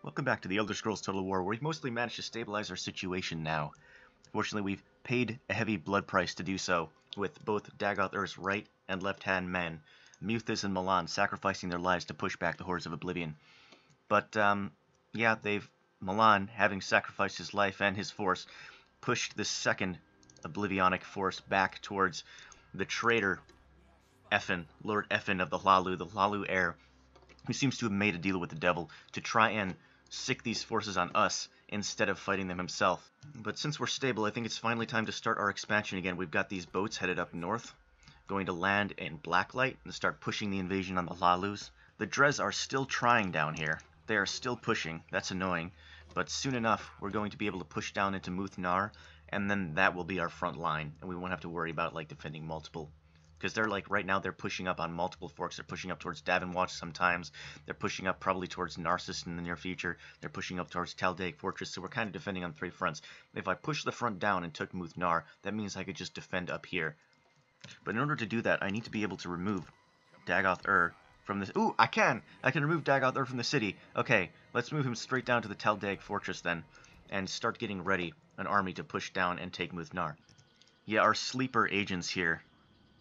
Welcome back to the Elder Scrolls Total War, where we've mostly managed to stabilize our situation now. Fortunately, we've paid a heavy blood price to do so, with both Dagoth's right and left-hand men, Muthas and Milan, sacrificing their lives to push back the hordes of Oblivion. But, yeah, Milan, having sacrificed his life and his force, pushed the second Oblivionic force back towards the traitor Effin, Lord Effin of the Hlaalu heir, who seems to have made a deal with the devil to try and sick these forces on us instead of fighting them himself. But since we're stable, I think it's finally time to start our expansion again. We've got these boats headed up north, going to land in Blacklight and start pushing the invasion on the Hlaalus. The Dres are still trying down here. They are still pushing. That's annoying. But soon enough, we're going to be able to push down into Muth-Nar, and then that will be our front line, and we won't have to worry about like defending multiple. Because they're like, right now they're pushing up on multiple forks. They're pushing up towards Davonwatch sometimes. They're pushing up probably towards Narcissus in the near future. They're pushing up towards Tal'Daeq Fortress, so we're kind of defending on three fronts. If I push the front down and took Muth-Nar, that means I could just defend up here. But in order to do that, I need to be able to remove Dagoth from this. Ooh, I can! I can remove Dagoth from the city. Okay, let's move him straight down to the Tal'Daeq Fortress then, and start getting ready an army to push down and take Muth-Nar. Yeah, our sleeper agents here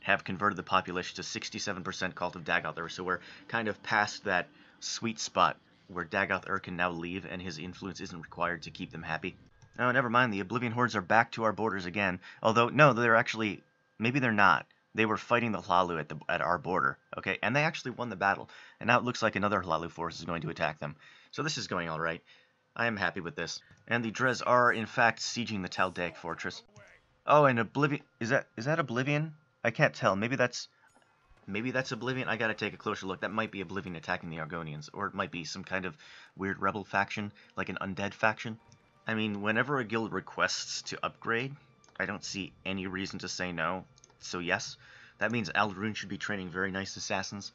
have converted the population to 67% cult of Dagoth, so we're kind of past that sweet spot where Dagoth can now leave and his influence isn't required to keep them happy. Oh, never mind, the Oblivion Hordes are back to our borders again. Although, no, they're actually, maybe they're not. They were fighting the Hlaalu at our border, okay? And they actually won the battle. And now it looks like another Hlaalu force is going to attack them. So this is going all right. I am happy with this. And the Dres are, in fact, sieging the Tal'Daeq Fortress. Oh, and Oblivion, is that Oblivion? I can't tell. Maybe that's Oblivion. I gotta take a closer look. That might be Oblivion attacking the Argonians, or it might be some kind of weird rebel faction, like an undead faction. I mean, whenever a guild requests to upgrade, I don't see any reason to say no. So yes, that means Ald'ruhn should be training very nice assassins.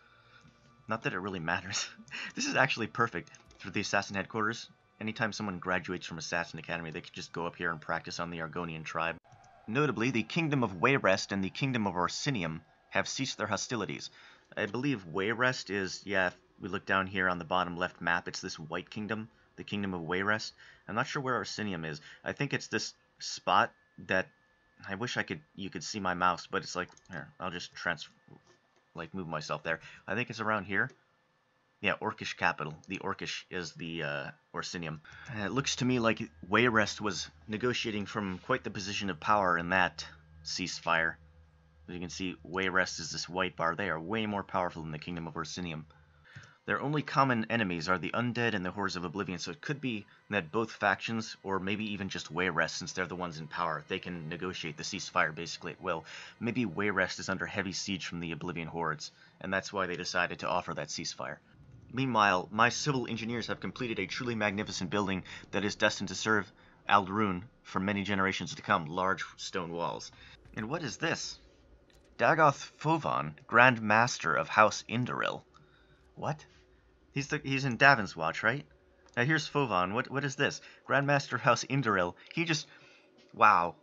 Not that it really matters. This is actually perfect for the assassin headquarters. Anytime someone graduates from Assassin Academy, they could just go up here and practice on the Argonian tribe. Notably, the Kingdom of Wayrest and the Kingdom of Orsinium have ceased their hostilities. I believe Wayrest is, yeah, if we look down here on the bottom left map, it's this white kingdom, the Kingdom of Wayrest. I'm not sure where Orsinium is. I think it's this spot that, I wish you could see my mouse, but it's like, here, I'll just move myself there. I think it's around here. Yeah, Orcish capital. The Orcish is the Orsinium. It looks to me like Wayrest was negotiating from quite the position of power in that ceasefire. As you can see, Wayrest is this white bar. They are way more powerful than the Kingdom of Orsinium. Their only common enemies are the Undead and the Hordes of Oblivion, so it could be that both factions, or maybe even just Wayrest, since they're the ones in power, they can negotiate the ceasefire basically at will. Maybe Wayrest is under heavy siege from the Oblivion Hordes, and that's why they decided to offer that ceasefire. Meanwhile, my civil engineers have completed a truly magnificent building that is destined to serve Ald'ruhn for many generations to come, large stone walls. And what is this? Dagoth Fovan, Grand Master of House Indoril. What? He's in Davonwatch, right? Now here's Fovan. What is this? Grandmaster of House Indoril. He just... Wow.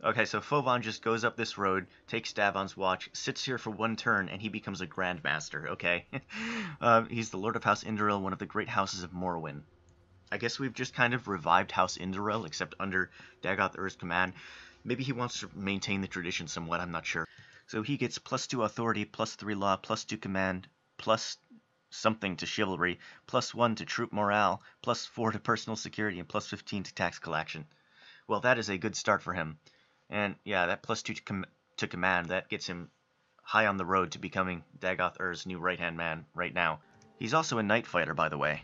Okay, so Fovan just goes up this road, takes Davonwatch, sits here for one turn, and he becomes a Grandmaster, okay? He's the Lord of House Indoril, one of the great houses of Morrowind. I guess we've just kind of revived House Indoril, except under Dagoth's command. Maybe he wants to maintain the tradition somewhat, I'm not sure. So he gets +2 authority, +3 law, +2 command, plus something to chivalry, +1 to troop morale, +4 to personal security, and +15 to tax collection. Well, that is a good start for him. And yeah, that +2 to command, that gets him high on the road to becoming Dagoth's new right-hand man right now. He's also a night fighter, by the way,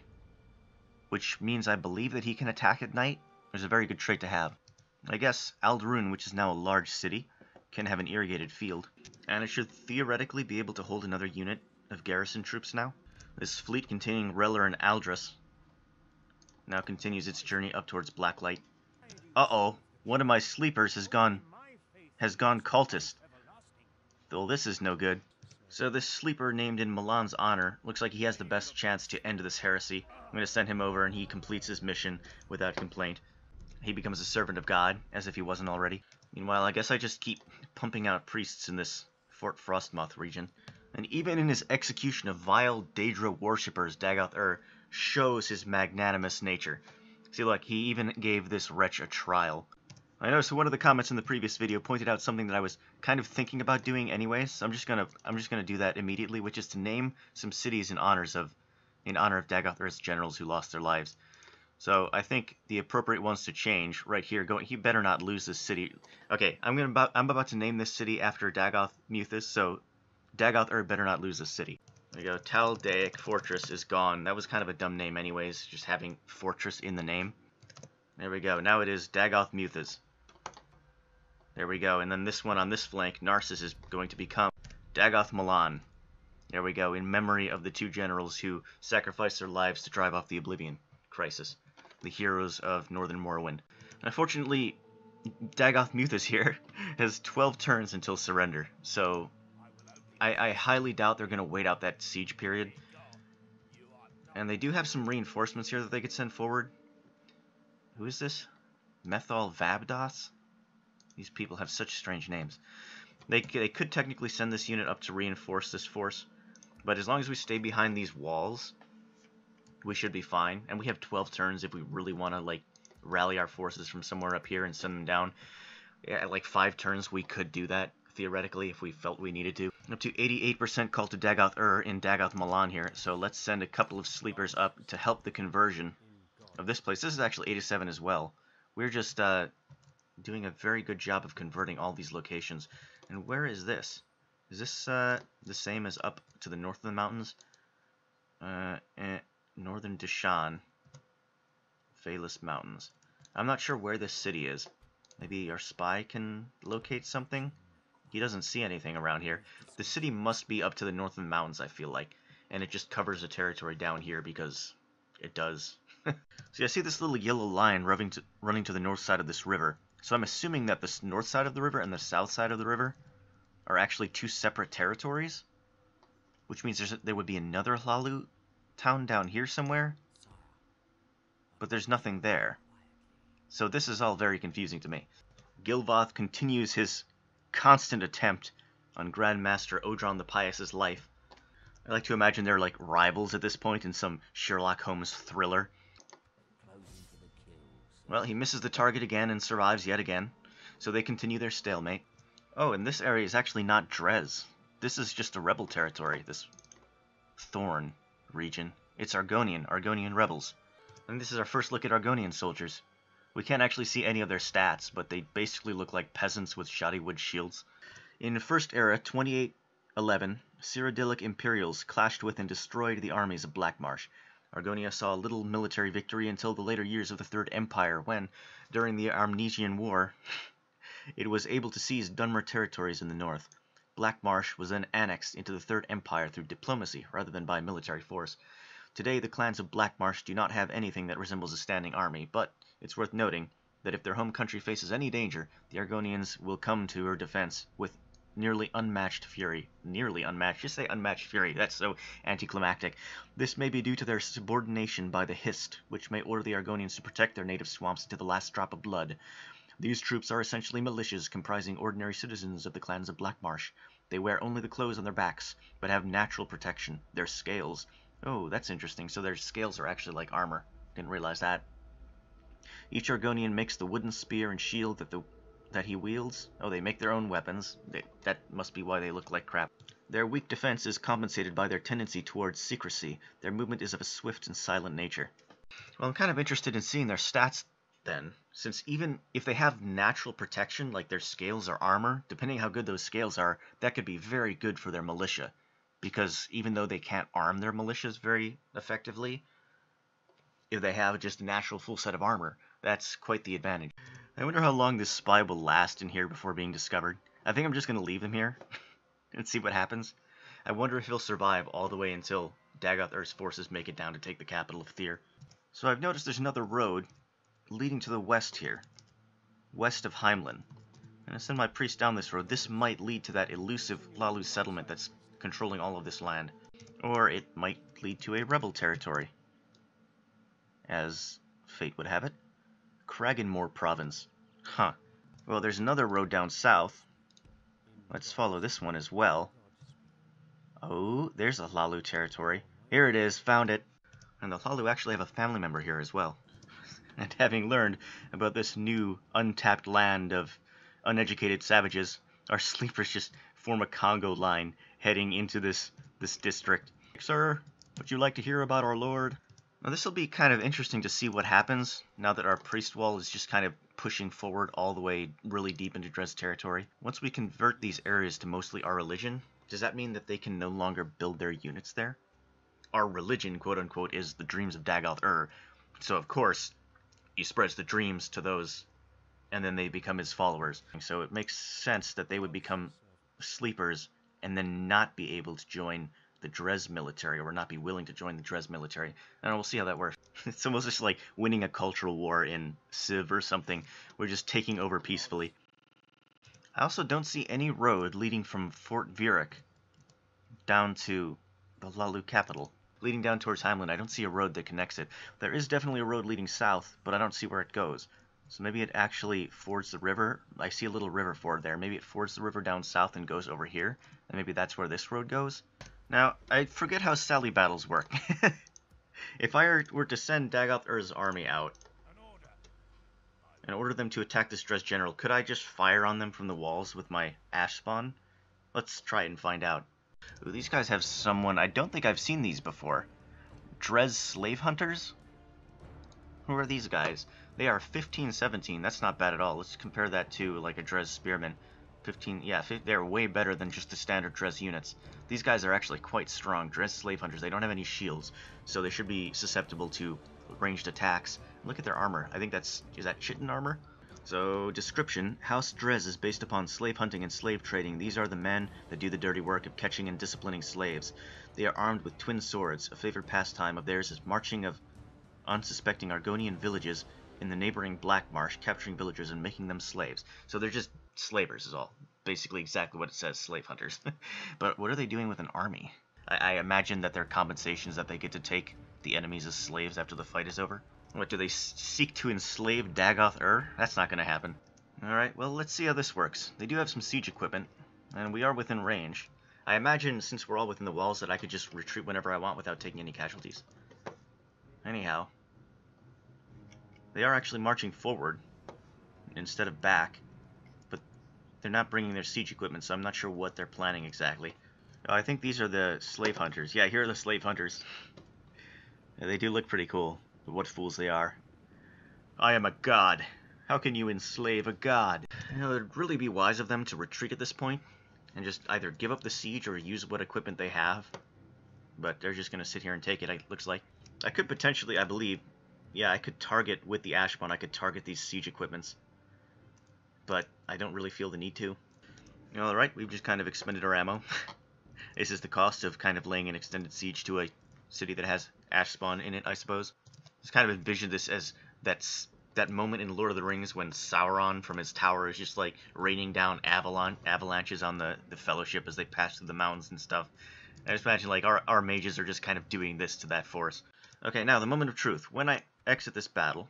which means I believe that he can attack at night. It's a very good trait to have. I guess Ald'ruhn, which is now a large city, can have an irrigated field, and it should theoretically be able to hold another unit of garrison troops now. This fleet containing Reller and Aldras now continues its journey up towards Blacklight. Uh-oh. One of my sleepers has gone cultist. Well, this is no good. So this sleeper named in Milan's honor looks like he has the best chance to end this heresy. I'm going to send him over and he completes his mission without complaint. He becomes a servant of God, as if he wasn't already. Meanwhile, I guess I just keep pumping out priests in this Fort Frostmoth region. And even in his execution of vile Daedra worshippers, Dagoth shows his magnanimous nature. See, look, he even gave this wretch a trial. I noticed one of the comments in the previous video pointed out something that I was kind of thinking about doing anyways. So I'm just gonna do that immediately, which is to name some cities in honor of Dagoth's generals who lost their lives. So I think the appropriate ones to change right here. He better not lose this city. Okay, I'm about to name this city after Dagoth Muthus. So Dagoth better not lose this city. There you go. Taldaic Fortress is gone. That was kind of a dumb name anyways, just having fortress in the name. There we go. Now it is Dagoth Muthus. There we go. And then this one on this flank, Narcissus, is going to become Dagoth Milan. There we go. In memory of the two generals who sacrificed their lives to drive off the Oblivion Crisis. The heroes of Northern Morrowind. Unfortunately, Dagoth Muthus here has 12 turns until surrender. So I highly doubt they're going to wait out that siege period. And they do have some reinforcements here that they could send forward. Who is this? Methol Vabdos? These people have such strange names. They could technically send this unit up to reinforce this force, but as long as we stay behind these walls, we should be fine. And we have 12 turns if we really want to like rally our forces from somewhere up here and send them down. At like 5 turns, we could do that theoretically if we felt we needed to. Up to 88% call to Dagoth in Dagoth Milan here, so let's send a couple of sleepers up to help the conversion of this place. This is actually 87 as well. We're just doing a very good job of converting all these locations. And where is this? Is this the same as up to the north of the mountains? Northern Dishan. Phalis Mountains. I'm not sure where this city is. Maybe our spy can locate something? He doesn't see anything around here. The city must be up to the north of the mountains, I feel like. And it just covers the territory down here because it does. So I see this little yellow line running to the north side of this river. So I'm assuming that the north side of the river and the south side of the river are actually 2 separate territories, which means there would be another Hlaalu town down here somewhere, but there's nothing there. So this is all very confusing to me. Gilvoth continues his constant attempt on Grandmaster Odron the Pious's life. I like to imagine they're like rivals at this point in some Sherlock Holmes thriller. Well, he misses the target again and survives yet again, so they continue their stalemate. Oh, and this area is actually not Dres. This is just a rebel territory, this Thorn region. It's Argonian rebels. And this is our first look at Argonian soldiers. We can't actually see any of their stats, but they basically look like peasants with shoddy wood shields. In the First Era, 2811, Cyrodiilic Imperials clashed with and destroyed the armies of Blackmarsh. Argonia saw little military victory until the later years of the Third Empire when, during the Amnesian War, it was able to seize Dunmer territories in the north. Blackmarsh was then annexed into the Third Empire through diplomacy rather than by military force. Today the clans of Blackmarsh do not have anything that resembles a standing army, but it's worth noting that if their home country faces any danger, the Argonians will come to her defense with nearly unmatched fury. Nearly unmatched. Just say unmatched fury. That's so anticlimactic. This may be due to their subordination by the Hist, which may order the Argonians to protect their native swamps to the last drop of blood. These troops are essentially militias comprising ordinary citizens of the clans of Blackmarsh. They wear only the clothes on their backs, but have natural protection. Their scales. Oh, that's interesting. So their scales are actually like armor. Didn't realize that. Each Argonian makes the wooden spear and shield that he wields. Oh, they make their own weapons. That must be why they look like crap. Their weak defense is compensated by their tendency towards secrecy. Their movement is of a swift and silent nature. Well, I'm kind of interested in seeing their stats then, since even if they have natural protection, like their scales or armor, depending how good those scales are, that could be very good for their militia. Because even though they can't arm their militias very effectively, if they have just a natural full set of armor, that's quite the advantage. I wonder how long this spy will last in here before being discovered. I think I'm just going to leave him here and see what happens. I wonder if he'll survive all the way until Dagoth's forces make it down to take the capital of Thir. So I've noticed there's another road leading to the west here, west of Heimlin. And I send my priest down this road. This might lead to that elusive Hlaalu settlement that's controlling all of this land. Or it might lead to a rebel territory, as fate would have it. Kraganmore province. Huh. Well, there's another road down south. Let's follow this one as well. Oh, there's a Hlaalu territory. Here it is, found it. And the Llalu actually have a family member here as well. And having learned about this new untapped land of uneducated savages, our sleepers just form a Congo line heading into this district. Sir, would you like to hear about our lord? Now this will be kind of interesting to see what happens now that our priest wall is just kind of pushing forward all the way really deep into Dres territory. Once we convert these areas to mostly our religion, does that mean that they can no longer build their units there? Our religion, quote unquote, is the dreams of Dagoth, so of course he spreads the dreams to those, and then they become his followers. So it makes sense that they would become sleepers and then not be able to join the Dres military, or not be willing to join the Dres military. And we'll see how that works. It's almost just like winning a cultural war in Civ or something. We're just taking over peacefully. I also don't see any road leading from Fort Vierik down to the Llama capital. Leading down towards Heimland, I don't see a road that connects it. There is definitely a road leading south, but I don't see where it goes. So maybe it actually fords the river. I see a little river ford there. Maybe it fords the river down south and goes over here, and maybe that's where this road goes. Now, I forget how Sally battles work. If I were to send Dagoth's army out and order them to attack this Dres general, could I just fire on them from the walls with my ash spawn? Let's try it and find out. Ooh, these guys have someone, I don't think I've seen these before. Dres slave hunters? Who are these guys? They are 15, 17. That's not bad at all. Let's compare that to like a Dres spearman. 15, yeah, they're way better than just the standard Dres units. These guys are actually quite strong. Dres slave hunters, they don't have any shields, so they should be susceptible to ranged attacks. Look at their armor. I think is that chitin armor? So, description, House Dres is based upon slave hunting and slave trading. These are the men that do the dirty work of catching and disciplining slaves. They are armed with twin swords. A favorite pastime of theirs is marching of unsuspecting Argonian villages in the neighboring Black Marsh, capturing villagers and making them slaves. So they're just slavers is all. Basically exactly what it says, slave hunters. But what are they doing with an army? I imagine that their compensation is that they get to take the enemies as slaves after the fight is over. What, do they seek to enslave Dagoth? That's not going to happen. Alright, well, let's see how this works. They do have some siege equipment, and we are within range. I imagine, since we're all within the walls, that I could just retreat whenever I want without taking any casualties. Anyhow, they are actually marching forward instead of back, but they're not bringing their siege equipment, so I'm not sure what they're planning exactly. Oh, I think these are the slave hunters. Yeah, here are the slave hunters. Yeah, they do look pretty cool. What fools they are. I am a god. How can you enslave a god? You know, it'd really be wise of them to retreat at this point and just either give up the siege or use what equipment they have. But they're just going to sit here and take it, it looks like. I could potentially, I believe, yeah, I could target with the Ashbon, I could target these siege equipments. But I don't really feel the need to. Alright, we've just kind of expended our ammo. This is the cost of kind of laying an extended siege to a city that has Ashbon in it, I suppose. Just kind of envision this as that moment in Lord of the Rings when Sauron from his tower is just like raining down avalanches on the Fellowship as they pass through the mountains and stuff. I just imagine like our mages are just kind of doing this to that force. Okay, now the moment of truth. When I exit this battle,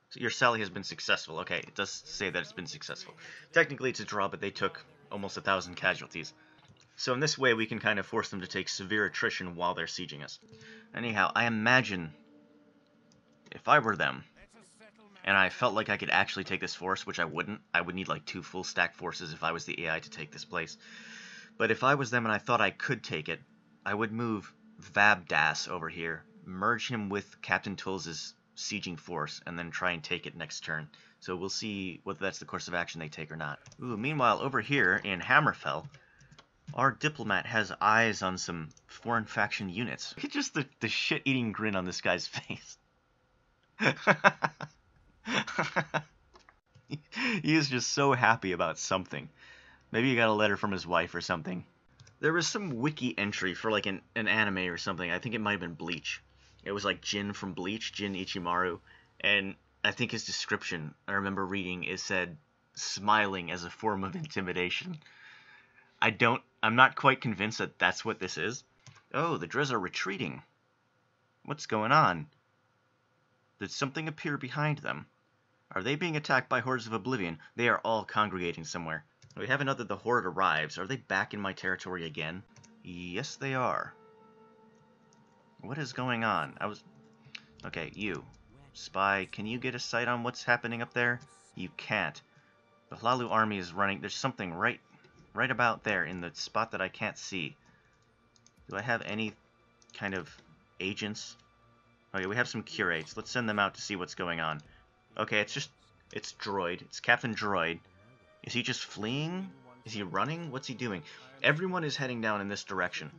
so your sally has been successful. Okay, it does say that it's been successful. Technically it's a draw, but they took almost 1,000 casualties. So in this way we can kind of force them to take severe attrition while they're sieging us. Anyhow, I imagine if I were them, and I felt like I could actually take this force, which I wouldn't. I would need like 2 full stack forces if I was the AI to take this place. But if I was them and I thought I could take it, I would move Vabdas over here, merge him with Captain Tull's sieging force, and then try and take it next turn. So we'll see whether that's the course of action they take or not. Ooh, meanwhile, over here in Hammerfell, our diplomat has eyes on some foreign faction units. Look at just the shit-eating grin on this guy's face. He is just so happy about something. Maybe he got a letter from his wife or something. There was some wiki entry for like an anime or something. I think it might have been Bleach. It was like Jin from Bleach, Jin Ichimaru. And I think his description, I remember reading, it said, smiling as a form of intimidation. I'm not quite convinced that that's what this is. Oh, the Dres are retreating. What's going on? Did something appear behind them? Are they being attacked by hordes of oblivion? They are all congregating somewhere. We have another the horde arrives. Are they back in my territory again? Yes, they are. What is going on? Okay, you. Spy, can you get a sight on what's happening up there? You can't. The Hlalu army is running. There's something right about there in the spot that I can't see. Do I have any kind of agents? Okay, we have some curates. Let's send them out to see what's going on. Okay, it's Droid. It's Captain Droid. Is he just fleeing? Is he running? What's he doing? Everyone is heading down in this direction.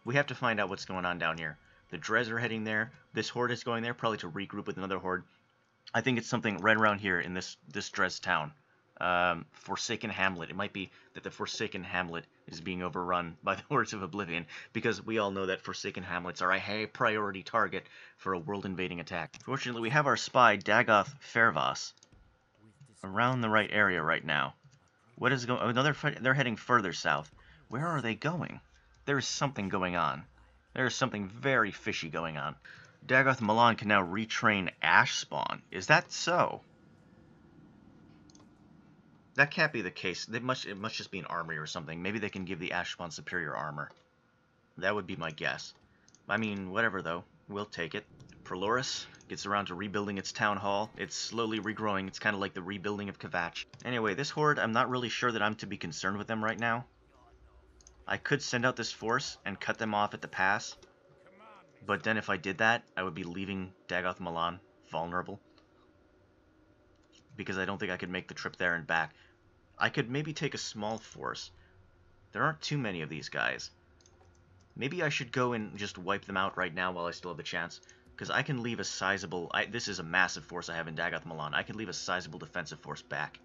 We have to find out what's going on down here. The Dres are heading there. This horde is going there, probably to regroup with another horde. I think it's something right around here in this Dres town. Forsaken Hamlet. It might be that the Forsaken Hamlet is being overrun by the Hordes of Oblivion, because we all know that Forsaken Hamlets are a high priority target for a world-invading attack. Fortunately, we have our spy, Dagoth Fervas, around the right area right now. What is going? Oh, they're heading further south. Where are they going? There is something going on. There is something very fishy going on. Dagoth Milan can now retrain Ash Spawn. Is that so? That can't be the case. It must just be an armory or something. Maybe they can give the Ash Spawn superior armor. That would be my guess. I mean, whatever though. We'll take it. Proloris gets around to rebuilding its town hall. It's slowly regrowing. It's kind of like the rebuilding of Kvatch. Anyway, this horde, I'm not really sure that I'm to be concerned with them right now. I could send out this force and cut them off at the pass. But then if I did that, I would be leaving Dagoth Milan vulnerable. Because I don't think I could make the trip there and back. I could maybe take a small force. There aren't too many of these guys. Maybe I should go and just wipe them out right now while I still have the chance. Because I can leave a sizable... this is a massive force I have in Dagoth Milan. I can leave a sizable defensive force back.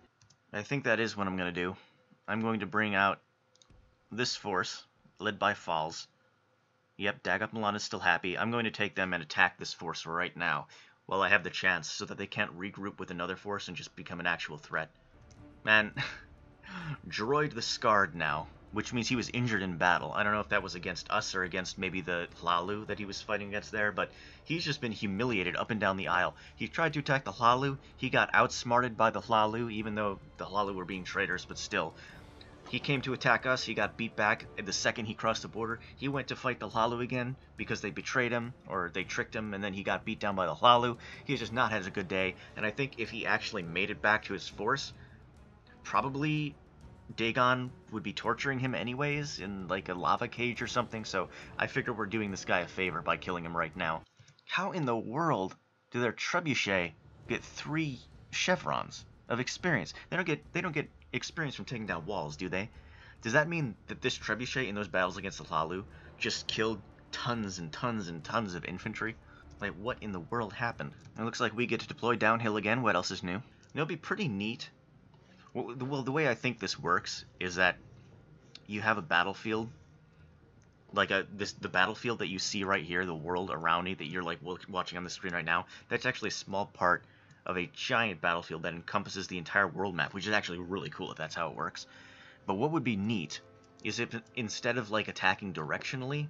I think that is what I'm going to do. I'm going to bring out this force, led by Falls. Yep, Dagoth Milan is still happy. I'm going to take them and attack this force right now, while I have the chance, so that they can't regroup with another force and just become an actual threat. Man, Droid the Scarred now, which means he was injured in battle. I don't know if that was against us or against maybe the Hlalu that he was fighting against there, but he's just been humiliated up and down the aisle. He tried to attack the Hlalu, he got outsmarted by the Hlalu, even though the Hlalu were being traitors, but still. He came to attack us, he got beat back, and the second he crossed the border, he went to fight the Hlalu again, because they betrayed him, or they tricked him, and then he got beat down by the Hlalu. He's just not had a good day, and I think if he actually made it back to his force, probably Dagon would be torturing him anyways, in like a lava cage or something, so I figure we're doing this guy a favor by killing him right now. How in the world do their trebuchet get 3 chevrons of experience? They don't get experience from taking down walls, do they? Does that mean that this trebuchet in those battles against the Hlalu just killed tons and tons and tons of infantry? Like, what in the world happened? It looks like we get to deploy downhill again. What else is new? It'll be pretty neat. Well, the way I think this works is that you have a battlefield, like the battlefield that you see right here, the world around me that you're like watching on the screen right now. That's actually a small part of a giant battlefield that encompasses the entire world map, which is actually really cool if that's how it works. But what would be neat is if instead of like attacking directionally,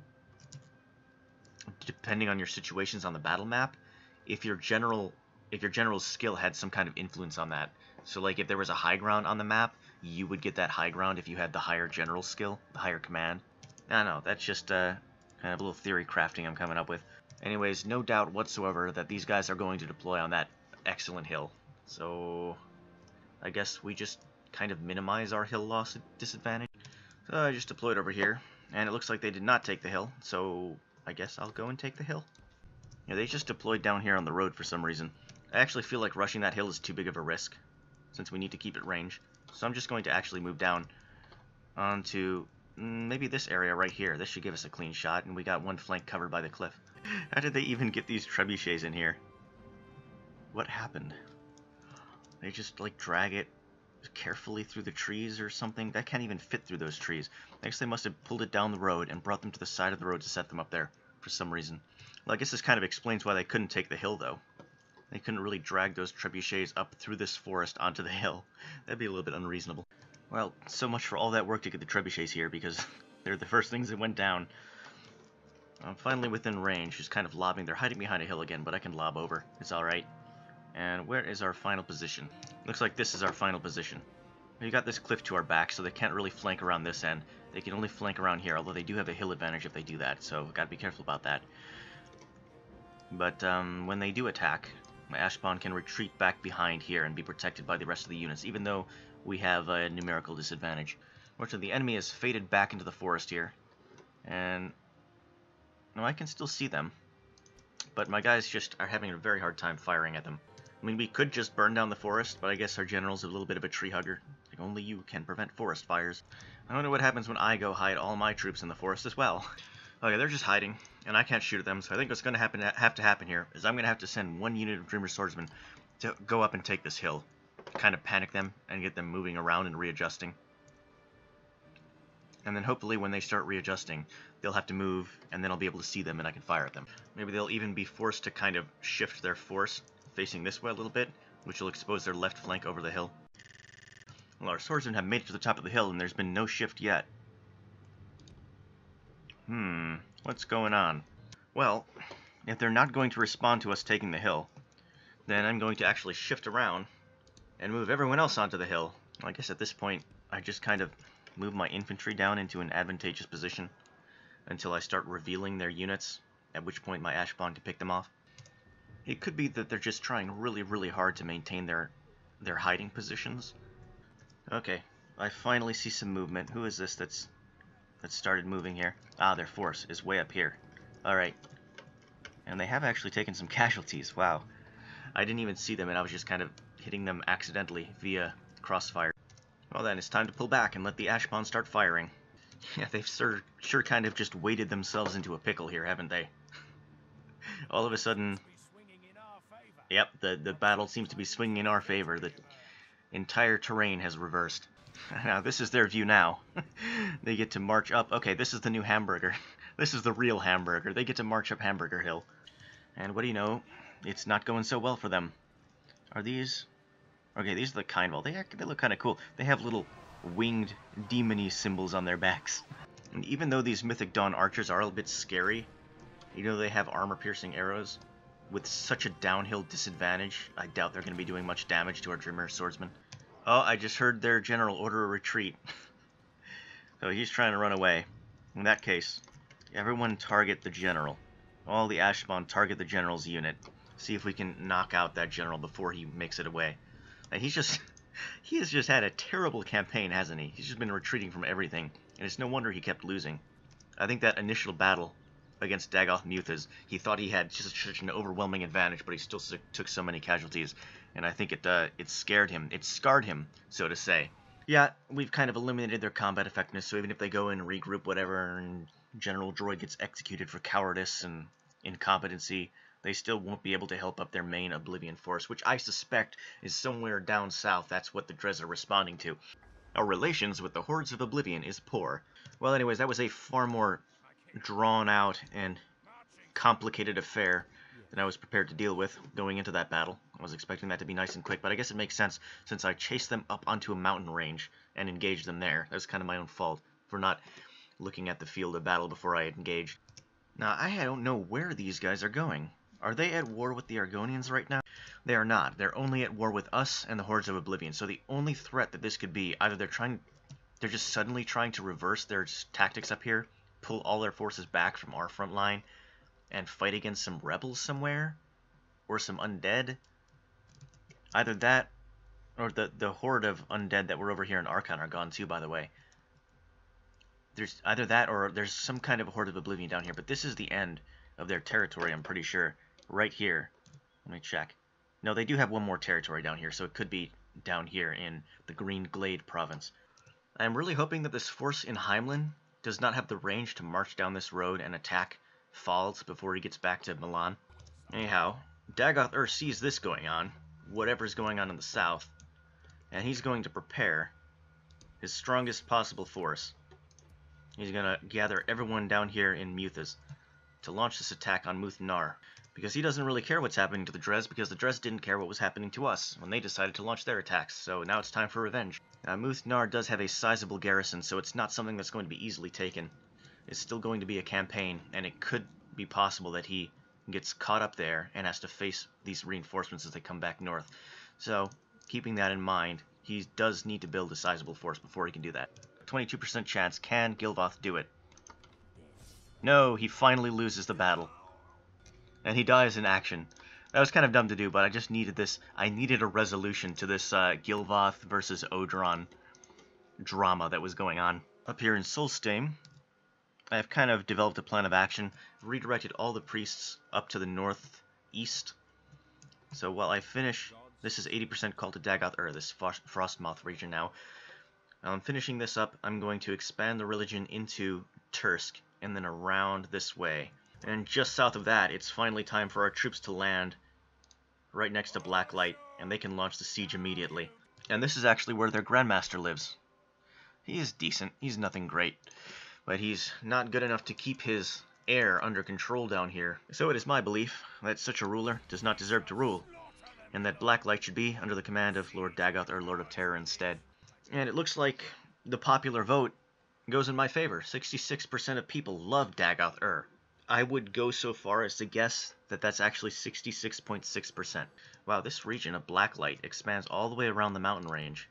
depending on your situations on the battle map, if your general's skill had some kind of influence on that. So like if there was a high ground on the map, you would get that high ground if you had the higher general skill, the higher command. I don't know, that's just kind of a little theory crafting I'm coming up with. Anyways, no doubt whatsoever that these guys are going to deploy on that excellent hill. So I guess we just kind of minimize our hill loss disadvantage. So I just deployed over here, and it looks like they did not take the hill, so I guess I'll go and take the hill. Yeah, they just deployed down here on the road for some reason. I actually feel like rushing that hill is too big of a risk, since we need to keep it range. So I'm just going to actually move down onto maybe this area right here. This should give us a clean shot, and we got one flank covered by the cliff. How did they even get these trebuchets in here? What happened? They just like drag it carefully through the trees or something? That can't even fit through those trees. I guess they must have pulled it down the road and brought them to the side of the road to set them up there for some reason. Well, I guess this kind of explains why they couldn't take the hill, though. They couldn't really drag those trebuchets up through this forest onto the hill. That'd be a little bit unreasonable. Well, so much for all that work to get the trebuchets here, because they're the first things that went down. I'm finally within range, just kind of lobbing. They're hiding behind a hill again, but I can lob over. It's alright. And where is our final position? Looks like this is our final position. We got this cliff to our back, so they can't really flank around this end. They can only flank around here, although they do have a hill advantage if they do that, so gotta be careful about that. But when they do attack, my Ashpawn can retreat back behind here and be protected by the rest of the units, even though we have a numerical disadvantage. Fortunately, the enemy has faded back into the forest here, and no, I can still see them, but my guys just are having a very hard time firing at them. I mean, we could just burn down the forest, but I guess our general's a little bit of a tree hugger. Like, only you can prevent forest fires. I wonder what happens when I go hide all my troops in the forest as well. Okay, they're just hiding, and I can't shoot at them, so I think what's going to have to happen here is I'm going to have to send one unit of Dreamer Swordsmen to go up and take this hill. Kind of panic them and get them moving around and readjusting. And then hopefully when they start readjusting, they'll have to move, and then I'll be able to see them and I can fire at them. Maybe they'll even be forced to kind of shift their force facing this way a little bit, which will expose their left flank over the hill. Well, our swordsmen have made it to the top of the hill, and there's been no shift yet. What's going on? Well, if they're not going to respond to us taking the hill, then I'm going to actually shift around and move everyone else onto the hill. I guess at this point, I just kind of move my infantry down into an advantageous position until I start revealing their units, at which point my Ashpawn can pick them off. It could be that they're just trying really, really hard to maintain their hiding positions. Okay, I finally see some movement. Who is this that's started moving here? Ah, their force is way up here. Alright. And they have actually taken some casualties. Wow. I didn't even see them, and I was just kind of hitting them accidentally via crossfire. Well then, it's time to pull back and let the Ashpawn start firing. Yeah, they've sure kind of just waded themselves into a pickle here, haven't they? All of a sudden... Yep, the battle seems to be swinging in our favor. The entire terrain has reversed. Now, this is their view now. They get to march up. Okay, this is the new hamburger. This is the real hamburger. They get to march up Hamburger Hill. And what do you know? It's not going so well for them. Are these... Okay, these are the Kindval. They look kind of cool. They have little winged demony symbols on their backs. And even though these Mythic Dawn archers are a bit scary, you know they have armor-piercing arrows. With such a downhill disadvantage, I doubt they're going to be doing much damage to our Dreamer Swordsmen. Oh, I just heard their general order a retreat. So he's trying to run away. In that case, everyone target the general. All the Ashpawn target the general's unit. See if we can knock out that general before he makes it away. And he has just had a terrible campaign, hasn't he? He's just been retreating from everything, and it's no wonder he kept losing. I think that initial battle against Dagoth Muthas, he thought he had just such an overwhelming advantage, but he still took so many casualties, and I think it scared him. It scarred him, so to say. Yeah, we've kind of eliminated their combat effectiveness, so even if they go and regroup, whatever, and General Droid gets executed for cowardice and incompetency, they still won't be able to help up their main Oblivion force, which I suspect is somewhere down south. That's what the Dres are responding to. Our relations with the Hordes of Oblivion is poor. Well, anyways, that was a far more drawn-out and complicated affair than I was prepared to deal with going into that battle. I was expecting that to be nice and quick, but I guess it makes sense since I chased them up onto a mountain range and engaged them there. That was kind of my own fault for not looking at the field of battle before I had engaged. Now, I don't know where these guys are going. Are they at war with the Argonians right now? They are not. They're only at war with us and the Hordes of Oblivion. So the only threat that this could be, either they're just suddenly trying to reverse their tactics up here, pull all their forces back from our front line, and fight against some rebels somewhere, or some undead. Either that, or the horde of undead that were over here in Archon are gone too, by the way. There's either that, or there's some kind of Horde of Oblivion down here, but this is the end of their territory, I'm pretty sure. Right here. Let me check. No, they do have one more territory down here, so it could be down here in the Green Glade province. I'm really hoping that this force in Heimlin does not have the range to march down this road and attack Pfalz before he gets back to Milan. Anyhow, Dagoth sees this going on, whatever's going on in the south, and he's going to prepare his strongest possible force. He's going to gather everyone down here in Muthas to launch this attack on Muth-Nar, because he doesn't really care what's happening to the Dres, because the Dres didn't care what was happening to us when they decided to launch their attacks, so now it's time for revenge. Muth-Nar does have a sizable garrison, so it's not something that's going to be easily taken. It's still going to be a campaign, and it could be possible that he gets caught up there and has to face these reinforcements as they come back north. So, keeping that in mind, he does need to build a sizable force before he can do that. 22% chance. Can Gilvoth do it? No, he finally loses the battle. And he dies in action. That was kind of dumb to do, but I just needed this. I needed a resolution to this Gilvoth versus Odron drama that was going on. Up here in Solstheim, I have kind of developed a plan of action. Redirected all the priests up to the northeast. So while I finish, this is 80% called to Dagoth, this Frostmoth region now. While I'm finishing this up, I'm going to expand the religion into Tursk, and then around this way. And just south of that, it's finally time for our troops to land right next to Blacklight, and they can launch the siege immediately. And this is actually where their Grandmaster lives. He is decent, he's nothing great, but he's not good enough to keep his heir under control down here. So it is my belief that such a ruler does not deserve to rule, and that Blacklight should be under the command of Lord Dagoth or Lord of Terror instead. And it looks like the popular vote goes in my favor. 66% of people love Dagoth. I would go so far as to guess that that's actually 66.6%. Wow, this region of Blacklight expands all the way around the mountain range.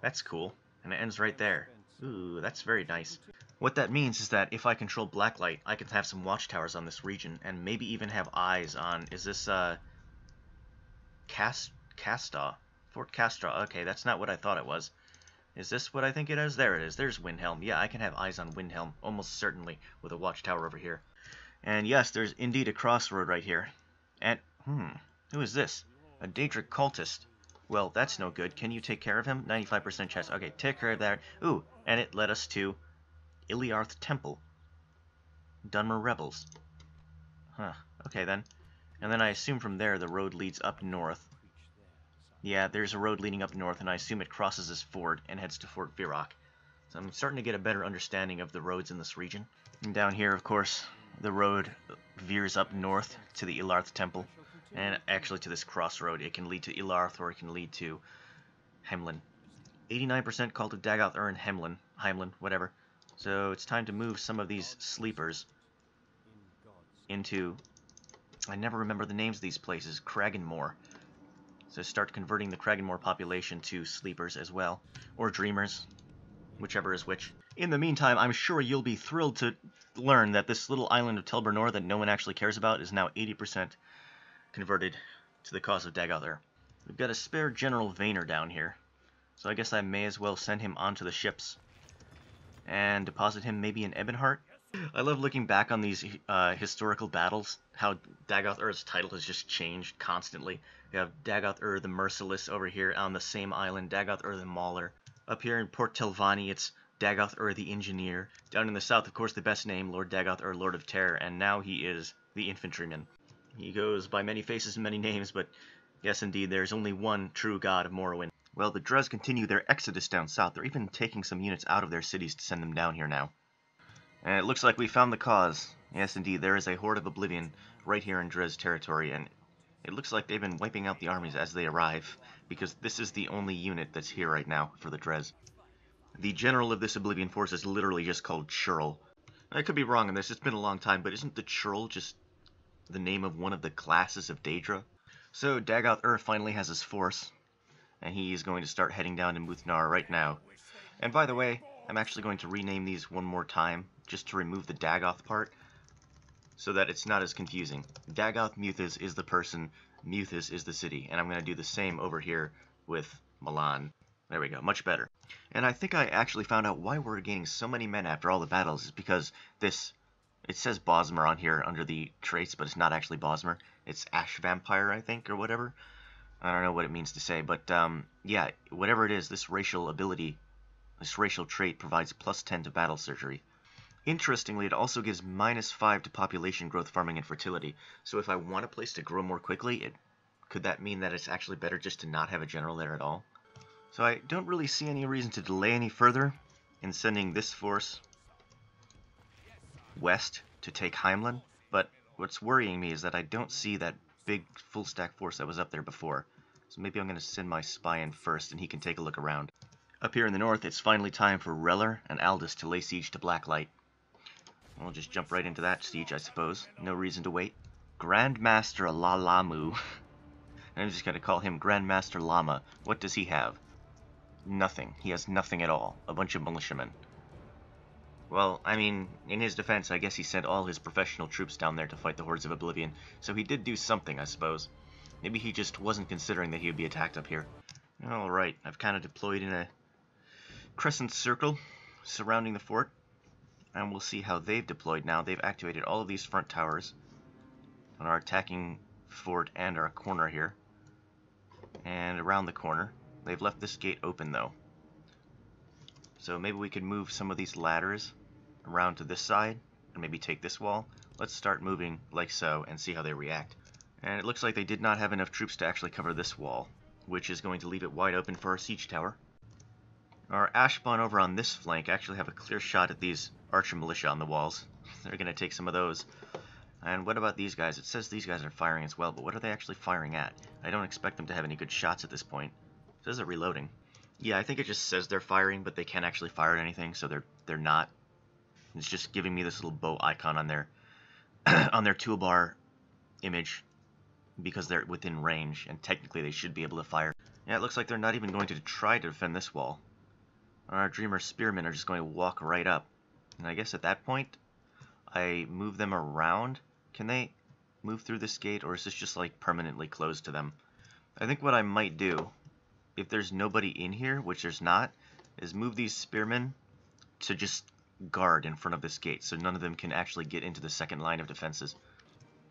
That's cool, and it ends right there. Ooh, that's very nice. What that means is that if I control Blacklight, I can have some watchtowers on this region, and maybe even have eyes on, is this, Casta? Fort Castra. Okay, that's not what I thought it was. Is this what I think it is? There it is. There's Windhelm. Yeah, I can have eyes on Windhelm, almost certainly, with a watchtower over here. And yes, there's indeed a crossroad right here. And, who is this? A Daedric cultist. Well, that's no good. Can you take care of him? 95% chance. Okay, take care of that. Ooh, and it led us to Iliarth Temple. Dunmer Rebels. Huh, okay then. And then I assume from there the road leads up north. Yeah, there's a road leading up north, and I assume it crosses this ford and heads to Fort Virok. So I'm starting to get a better understanding of the roads in this region. And down here, of course, the road veers up north to the Ilarth Temple, and actually to this crossroad. It can lead to Ilarth, or it can lead to Hemlin. 89% called to Dagoth and Heimlin, whatever. So it's time to move some of these sleepers into, I never remember the names of these places, Kraganmore. So start converting the Kraganmore population to sleepers as well, or dreamers, whichever is which. In the meantime, I'm sure you'll be thrilled to learn that this little island of Telbernor that no one actually cares about is now 80% converted to the cause of Dagoth. We've got a spare General Vaynor down here, so I guess I may as well send him onto the ships and deposit him maybe in Ebonheart. I love looking back on these historical battles, how Dagoth title has just changed constantly. We have Dagoth the Merciless over here on the same island, Dagoth the Mauler. Up here in Port Telvanni, it's Dagoth the Engineer. Down in the south, of course, the best name, Lord Dagoth Lord of Terror, and now he is the Infantryman. He goes by many faces and many names, but yes, indeed, there's only one true god of Morrowind. Well, the Dres continue their exodus down south. They're even taking some units out of their cities to send them down here now. And it looks like we found the cause. Yes, indeed, there is a Horde of Oblivion right here in Dres territory, and it looks like they've been wiping out the armies as they arrive, because this is the only unit that's here right now for the Dres. The general of this Oblivion force is literally just called Churl. I could be wrong on this, it's been a long time, but isn't the Churl just the name of one of the classes of Daedra? So Dagoth finally has his force, and he's going to start heading down to Muthnar right now. And by the way, I'm actually going to rename these one more time, just to remove the Dagoth part, so that it's not as confusing. Dagoth Muthis is the person, Muthis is the city, and I'm going to do the same over here with Milan. There we go, much better. And I think I actually found out why we're gaining so many men after all the battles is because this, it says Bosmer on here under the traits, but it's not actually Bosmer. It's Ash Vampire, I think, or whatever. I don't know what it means to say, but yeah, whatever it is, this racial ability, this racial trait provides +10 to battle surgery. Interestingly, it also gives -5 to population growth, farming, and fertility. So if I want a place to grow more quickly, could that mean that it's actually better just to not have a general there at all? So I don't really see any reason to delay any further in sending this force west to take Heimlin, but what's worrying me is that I don't see that big full stack force that was up there before. So maybe I'm going to send my spy in first and he can take a look around. Up here in the north, it's finally time for Reller and Aldous to lay siege to Blacklight. We'll just jump right into that siege, I suppose. No reason to wait. Grandmaster Llama. I'm just going to call him Grandmaster Llama. What does he have? Nothing. He has nothing at all. A bunch of militiamen. Well, I mean, in his defense, I guess he sent all his professional troops down there to fight the Hordes of Oblivion, so he did do something, I suppose. Maybe he just wasn't considering that he would be attacked up here. Alright, I've kind of deployed in a crescent circle surrounding the fort, and we'll see how they've deployed now. They've activated all of these front towers on our attacking fort and our corner here, and around the corner. They've left this gate open, though. So maybe we could move some of these ladders around to this side and maybe take this wall. Let's start moving like so and see how they react. And it looks like they did not have enough troops to actually cover this wall, which is going to leave it wide open for our siege tower. Our Ashbon over on this flank actually have a clear shot at these archer militia on the walls. They're going to take some of those. And what about these guys? It says these guys are firing as well, but what are they actually firing at? I don't expect them to have any good shots at this point. It says they're reloading. Yeah, I think it just says they're firing, but they can't actually fire at anything, so they're not. It's just giving me this little bow icon on their on their toolbar image because they're within range, and technically they should be able to fire. Yeah, it looks like they're not even going to try to defend this wall. Our Dreamer Spearmen are just going to walk right up. And I guess at that point, I move them around. Can they move through this gate, or is this just like permanently closed to them? I think what I might do, if there's nobody in here, which there's not, is move these spearmen to just guard in front of this gate, so none of them can actually get into the second line of defenses.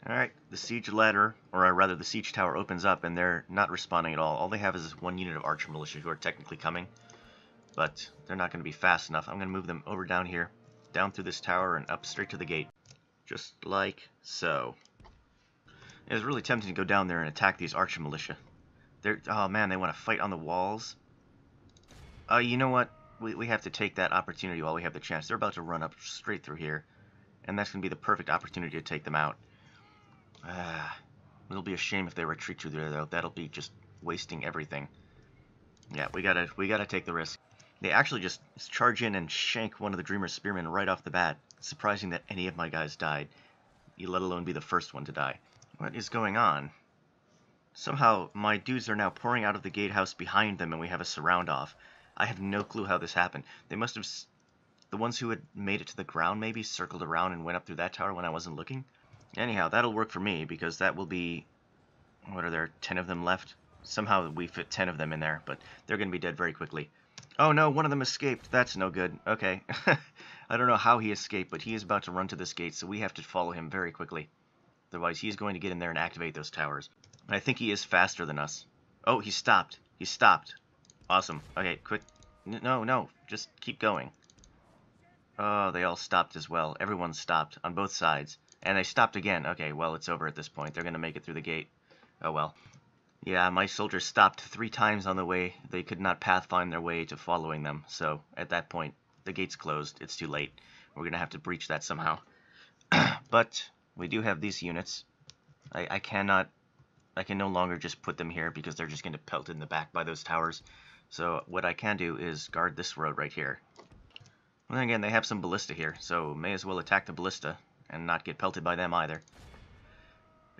Alright, the siege ladder, or rather the siege tower opens up, and they're not responding at all. All they have is this one unit of archer militia who are technically coming, but they're not going to be fast enough. I'm going to move them over down here, down through this tower, and up straight to the gate. Just like so. It was really tempting to go down there and attack these archer militia. Oh man, they want to fight on the walls. You know what? We have to take that opportunity while we have the chance. They're about to run up straight through here, and that's going to be the perfect opportunity to take them out. It'll be a shame if they retreat through there, though. That'll be just wasting everything. Yeah, we gotta take the risk. They actually just charge in and shank one of the Dreamer Spearmen right off the bat. Surprising that any of my guys died, let alone be the first one to die. What is going on? Somehow, my dudes are now pouring out of the gatehouse behind them, and we have a surround off. I have no clue how this happened. They must have... The ones who had made it to the ground, maybe, circled around and went up through that tower when I wasn't looking. Anyhow, that'll work for me, because that will be... What are there, 10 of them left? Somehow we fit 10 of them in there, but they're going to be dead very quickly. Oh no, one of them escaped. That's no good. Okay. I don't know how he escaped, but he is about to run to this gate, so we have to follow him very quickly. Otherwise, he's going to get in there and activate those towers. I think he is faster than us. Oh, he stopped. He stopped. Awesome. Okay, quick. No, just keep going. Oh, they all stopped as well. Everyone stopped on both sides. And they stopped again. Okay, well, it's over at this point. They're going to make it through the gate. Oh, well. Yeah, my soldiers stopped 3 times on the way. They could not pathfind their way to following them. So, at that point, the gate's closed. It's too late. We're going to have to breach that somehow. But we do have these units. I can no longer just put them here because they're just going to pelt in the back by those towers. So what I can do is guard this road right here. And then again, they have some ballista here, so may as well attack the ballista and not get pelted by them either.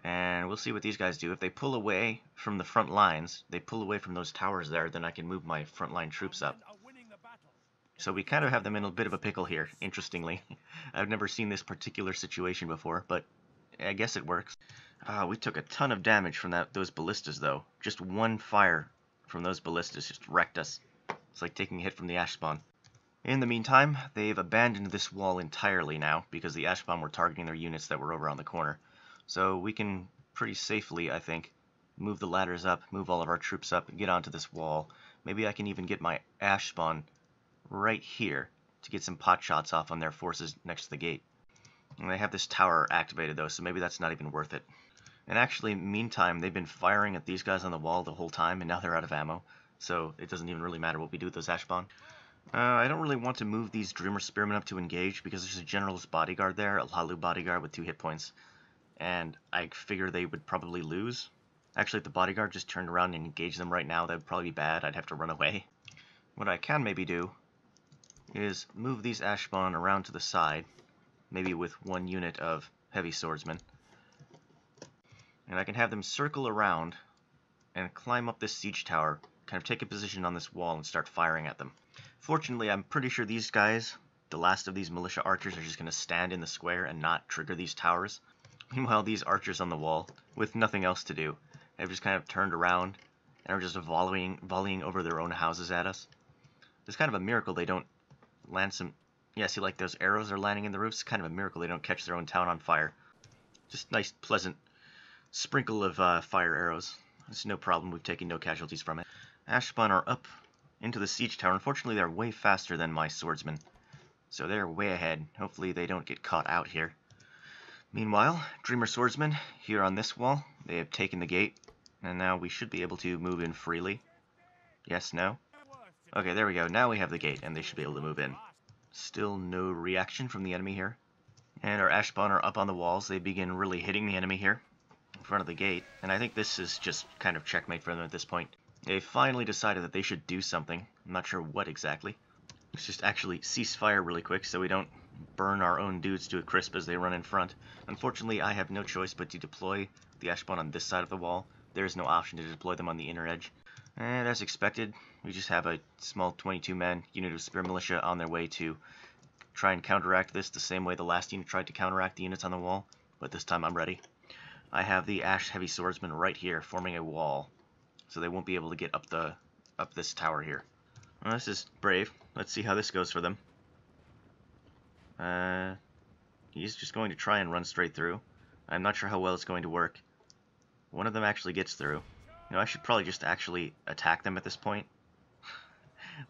And we'll see what these guys do. If they pull away from the front lines, they pull away from those towers there, then I can move my frontline troops up. So we kind of have them in a bit of a pickle here, interestingly. I've never seen this particular situation before, but I guess it works. We took a ton of damage from those ballistas, though. Just one fire from those ballistas just wrecked us. It's like taking a hit from the Ashbon. In the meantime, they've abandoned this wall entirely now, because the Ashbon were targeting their units that were over on the corner. So we can pretty safely, I think, move the ladders up, move all of our troops up, and get onto this wall. Maybe I can even get my Ashbon right here to get some pot shots off on their forces next to the gate. And they have this tower activated, though, so maybe that's not even worth it. And actually, meantime, they've been firing at these guys on the wall the whole time, and now they're out of ammo. So it doesn't even really matter what we do with those Ashbon. I don't really want to move these Dreamer Spearmen up to engage, because there's a General's Bodyguard there, a Lalu Bodyguard with 2 hit points. And I figure they would probably lose. Actually, if the Bodyguard just turned around and engaged them right now, that would probably be bad. I'd have to run away. What I can maybe do is move these Ashbon around to the side, maybe with 1 unit of heavy swordsmen. And I can have them circle around and climb up this siege tower, kind of take a position on this wall and start firing at them. Fortunately, I'm pretty sure these guys the last of these militia archers are just going to stand in the square and not trigger these towers. Meanwhile, these archers on the wall, with nothing else to do, have just kind of turned around and are just volleying over their own houses at us. It's kind of a miracle they don't land some... Yeah, see, like those arrows are landing in the roofs? It's kind of a miracle they don't catch their own town on fire. Just nice, pleasant sprinkle of fire arrows. It's no problem. We've taken no casualties from it. Ashspawn are up into the siege tower. Unfortunately, they're way faster than my swordsmen, so they're way ahead. Hopefully they don't get caught out here. Meanwhile, Dreamer swordsmen here on this wall, they have taken the gate, and now we should be able to move in freely. Yes, no? Okay, there we go. Now we have the gate, and they should be able to move in. Still no reaction from the enemy here. And our Ashspawn are up on the walls. They begin really hitting the enemy here in front of the gate, and I think this is just kind of checkmate for them at this point. They finally decided that they should do something. I'm not sure what exactly. Let's just actually cease fire really quick so we don't burn our own dudes to a crisp as they run in front. Unfortunately, I have no choice but to deploy the Ashspawn on this side of the wall. There is no option to deploy them on the inner edge. And as expected, we just have a small 22-man unit of spear militia on their way to try and counteract this the same way the last unit tried to counteract the units on the wall, but this time I'm ready. I have the Ash Heavy Swordsmen right here forming a wall, so they won't be able to get up this tower here. Well, this is brave. Let's see how this goes for them. He's just going to try and run straight through. I'm not sure how well it's going to work. One of them actually gets through. You know, I should probably just actually attack them at this point.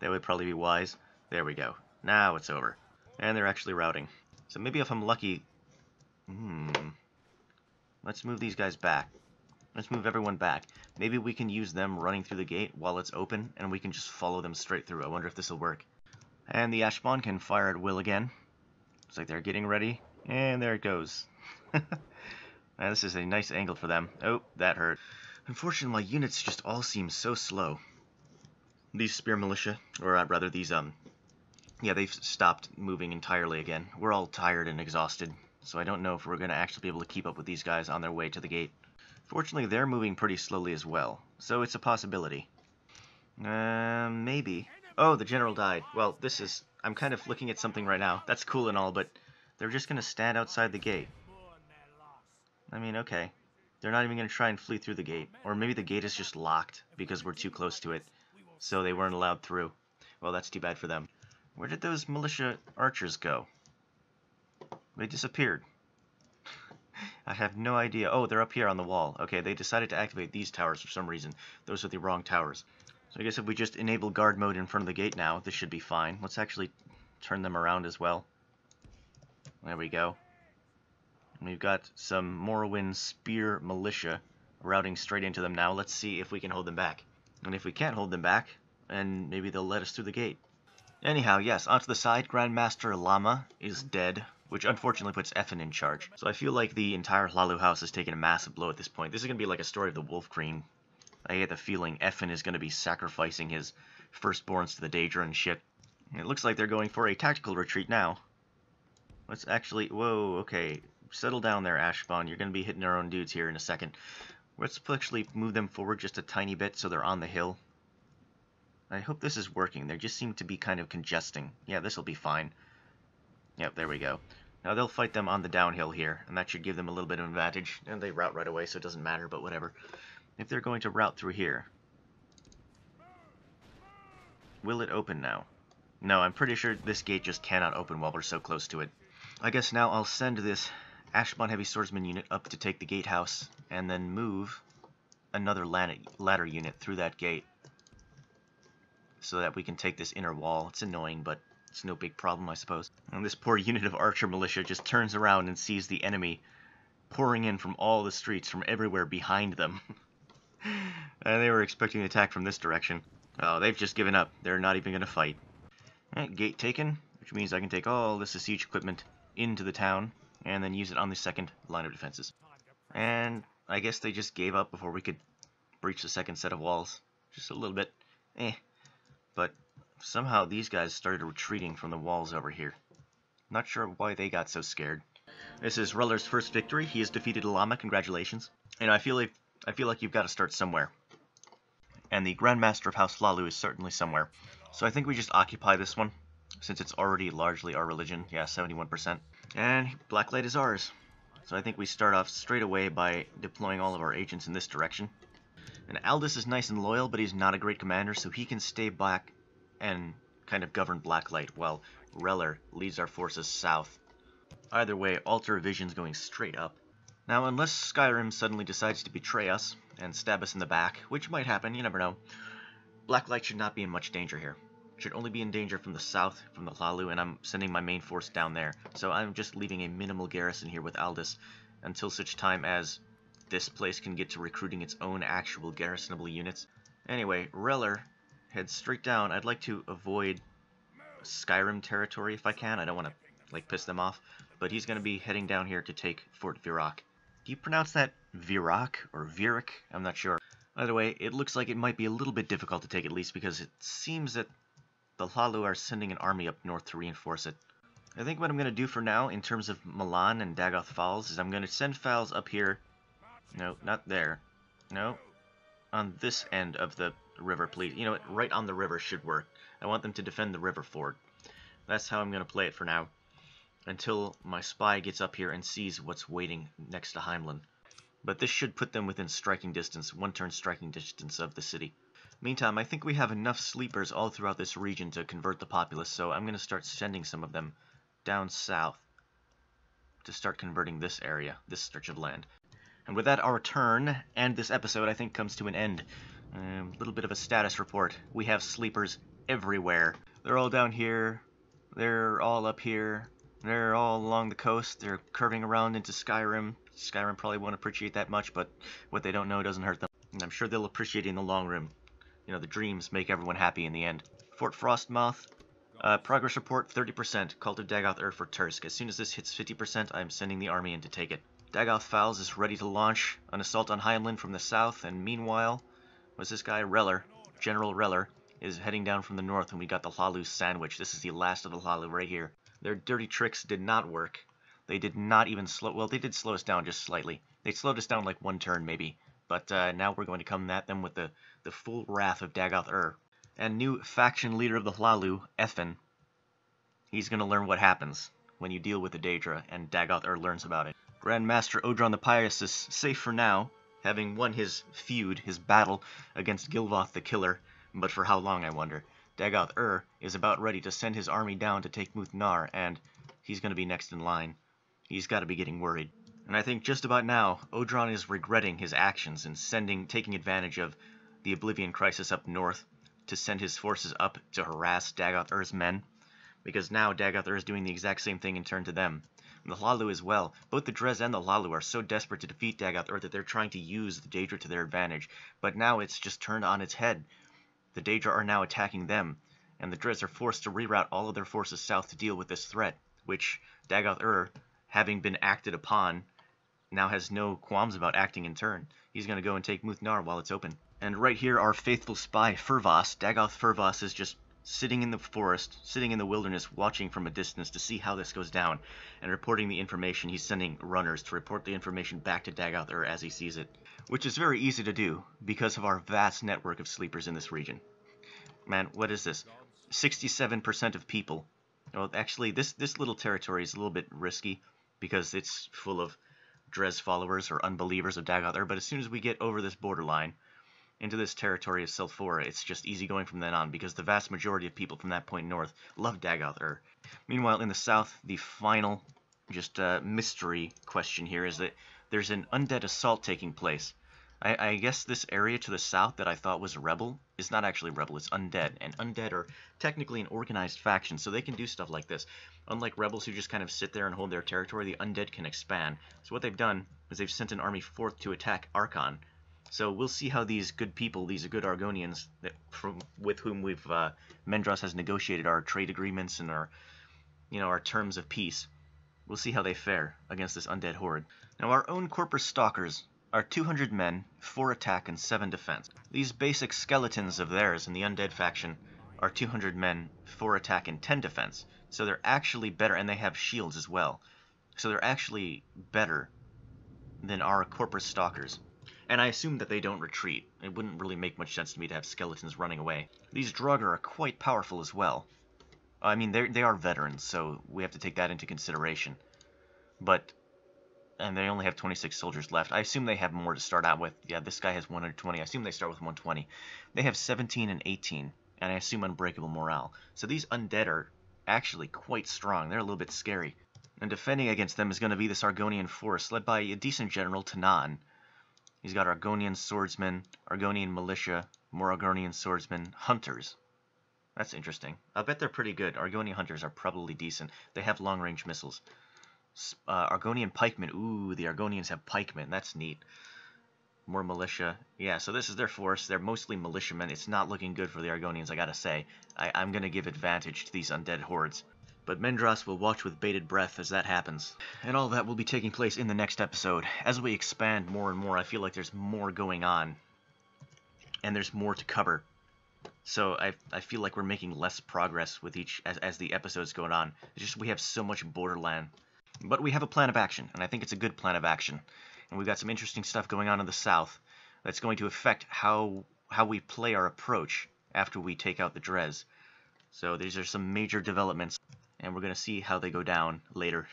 That would probably be wise. There we go. Now it's over. And they're actually routing. So maybe if I'm lucky... Let's move these guys back. Let's move everyone back. Maybe we can use them running through the gate while it's open, and we can just follow them straight through. I wonder if this will work. And the Ashspawn can fire at will again. Looks like they're getting ready. And there it goes. Now, this is a nice angle for them. Oh, that hurt. Unfortunately, my units just all seem so slow. These spear militia, or rather these, yeah, they've stopped moving entirely again. We're all tired and exhausted, so I don't know if we're going to actually be able to keep up with these guys on their way to the gate. Fortunately, they're moving pretty slowly as well, so it's a possibility. Maybe. Oh, the general died. Well, this is... I'm kind of looking at something right now. That's cool and all, but they're just going to stand outside the gate. I mean, okay. They're not even going to try and flee through the gate. Or maybe the gate is just locked because we're too close to it, so they weren't allowed through. Well, that's too bad for them. Where did those militia archers go? They disappeared. I have no idea. Oh, they're up here on the wall. Okay, they decided to activate these towers for some reason. Those are the wrong towers. So I guess if we just enable guard mode in front of the gate now, this should be fine. Let's actually turn them around as well. There we go. And we've got some Morrowind spear militia routing straight into them now. Let's see if we can hold them back. And if we can't hold them back, then maybe they'll let us through the gate. Anyhow, yes, onto the side, Grandmaster Llama is dead, which unfortunately puts Effin in charge. So I feel like the entire Hlaalu house has taken a massive blow at this point. This is going to be like a story of the Wolf Queen. I get the feeling Effin is going to be sacrificing his firstborns to the Daedra and shit. It looks like they're going for a tactical retreat now. Let's actually... Whoa, okay. Settle down there, Ashspawn. You're going to be hitting our own dudes here in a second. Let's actually move them forward just a tiny bit so they're on the hill. I hope this is working. They just seem to be kind of congesting. Yeah, this will be fine. Yep, there we go. Now they'll fight them on the downhill here, and that should give them a little bit of an advantage. And they route right away, so it doesn't matter, but whatever. If they're going to route through here... Will it open now? No, I'm pretty sure this gate just cannot open while we're so close to it. I guess now I'll send this Ashspawn Heavy Swordsman unit up to take the gatehouse, and then move another ladder unit through that gate, so that we can take this inner wall. It's annoying, but it's no big problem, I suppose. And this poor unit of archer militia just turns around and sees the enemy pouring in from all the streets, from everywhere behind them. And they were expecting an attack from this direction. Oh, they've just given up. They're not even going to fight. Right, gate taken, which means I can take all this siege equipment into the town, and then use it on the second line of defenses. And I guess they just gave up before we could breach the second set of walls. Just a little bit. But somehow these guys started retreating from the walls over here. Not sure why they got so scared. This is Reller's first victory. He has defeated Llama. Congratulations. And I feel like you've got to start somewhere. And the Grandmaster of House Hlaalu is certainly somewhere. So I think we just occupy this one. since it's already largely our religion. Yeah, 71%. And Blacklight is ours. So I think we start off straight away by deploying all of our agents in this direction. And Aldous is nice and loyal, but he's not a great commander, so he can stay back and kind of govern Blacklight, while Reller leads our forces south. Either way, Altar Vision's going straight up. Now, unless Skyrim suddenly decides to betray us and stab us in the back, which might happen, you never know, Blacklight should not be in much danger here. Should only be in danger from the south, from the Hlaalu, and I'm sending my main force down there. So I'm just leaving a minimal garrison here with Aldous until such time as this place can get to recruiting its own actual garrisonable units. Anyway, Reller heads straight down. I'd like to avoid Skyrim territory if I can. I don't want to, like, piss them off. But he's going to be heading down here to take Fort Virak. Do you pronounce that Virak or Virak? I'm not sure. Either way, it looks like it might be a little bit difficult to take, at least because it seems that the Hlaalu are sending an army up north to reinforce it. I think what I'm going to do for now, in terms of Milan and Dagoth Falls, is I'm going to send Fals up here. No, not there. No. On this end of the river, please. You know what? Right on the river should work. I want them to defend the river ford. That's how I'm going to play it for now. Until my spy gets up here and sees what's waiting next to Heimlin. But this should put them within striking distance, one-turn striking distance of the city. Meantime, I think we have enough sleepers all throughout this region to convert the populace, so I'm going to start sending some of them down south to start converting this area, this stretch of land. And with that, our turn and this episode, I think, comes to an end. A little bit of a status report. We have sleepers everywhere. They're all down here. They're all up here. They're all along the coast. They're curving around into Skyrim. Skyrim probably won't appreciate that much, but what they don't know doesn't hurt them. And I'm sure they'll appreciate it in the long run. You know, the dreams make everyone happy in the end. Fort Frostmoth, progress report 30%. Cult of Dagoth for Tursk. As soon as this hits 50%, I'm sending the army in to take it. Dagoth Fals is ready to launch an assault on Heimlin from the south, and meanwhile, what's this guy? Reller, General Reller, is heading down from the north, and we got the Hlaalu sandwich. This is the last of the Hlaalu right here. Their dirty tricks did not work. They did not even slow... Well, they did slow us down just slightly. They slowed us down like one turn, maybe. But now we're going to come at them with the full wrath of Dagoth And new faction leader of the Hlaalu, Ethin. He's going to learn what happens when you deal with the Daedra, and Dagoth learns about it. Grandmaster Odron the Pious is safe for now, having won his feud, his battle, against Gilvoth the Killer. But for how long, I wonder. Dagoth is about ready to send his army down to take Muth-Nar, and he's going to be next in line. He's got to be getting worried. And I think just about now, Odron is regretting his actions and taking advantage of the Oblivion Crisis up north to send his forces up to harass Dagoth men, because now Dagoth is doing the exact same thing in turn to them. And the Hlaalu as well. Both the Dres and the Hlaalu are so desperate to defeat Dagoth that they're trying to use the Daedra to their advantage, but now it's just turned on its head. The Daedra are now attacking them, and the Dres are forced to reroute all of their forces south to deal with this threat, which Dagoth having been acted upon, now has no qualms about acting in turn. He's going to go and take Muth-Nar while it's open. And right here, our faithful spy, Fervas, Dagoth Fervas, is just sitting in the forest, sitting in the wilderness, watching from a distance to see how this goes down, and reporting the information. He's sending runners to report the information back to Dagoth as he sees it, which is very easy to do because of our vast network of sleepers in this region. Man, what is this? 67% of people. Well, actually, this little territory is a little bit risky because it's full of Dres followers or unbelievers of Dagoth, but as soon as we get over this borderline into this territory of Selphora, it's just easy going from then on, because the vast majority of people from that point north love Dagoth. Meanwhile, in the south, the final mystery question here is that there's an Undead Assault taking place. I guess this area to the south that I thought was Rebel is not actually Rebel, it's Undead. And Undead are technically an organized faction, so they can do stuff like this. Unlike Rebels who just kind of sit there and hold their territory, the Undead can expand. So what they've done is they've sent an army forth to attack Archon. So we'll see how these good people, these good Argonians, with whom Mendros has negotiated our trade agreements and our terms of peace. We'll see how they fare against this Undead horde. Now our own Corpus Stalkers are 200 men, 4 attack and 7 defense. These basic skeletons of theirs in the Undead faction are 200 men, 4 attack and 10 defense. So they're actually better, and they have shields as well. So they're actually better than our Corpus Stalkers. And I assume that they don't retreat. It wouldn't really make much sense to me to have skeletons running away. These Draugr are quite powerful as well. I mean, they are veterans, so we have to take that into consideration. But and they only have 26 soldiers left. I assume they have more to start out with. Yeah, this guy has 120. I assume they start with 120. They have 17 and 18, and I assume unbreakable morale. So these undead are actually quite strong. They're a little bit scary. And defending against them is going to be this Argonian force, led by a decent general, Tanan. He's got Argonian swordsmen, Argonian militia, more Argonian swordsmen, hunters. That's interesting. I bet they're pretty good. Argonian hunters are probably decent. They have long-range missiles. Argonian Pikemen. Ooh, the Argonians have pikemen. That's neat. More militia. Yeah, so this is their force. They're mostly militiamen. It's not looking good for the Argonians, I gotta say. I'm gonna give advantage to these undead hordes. But Mendras will watch with bated breath as that happens. And all that will be taking place in the next episode. As we expand more and more, I feel like there's more going on. And there's more to cover. So I feel like we're making less progress with each as the episodes go on. It's just we have so much borderland. But we have a plan of action, and I think it's a good plan of action. And we've got some interesting stuff going on in the south that's going to affect how we play our approach after we take out the Dres. So these are some major developments, and we're going to see how they go down later.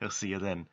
I'll see you then.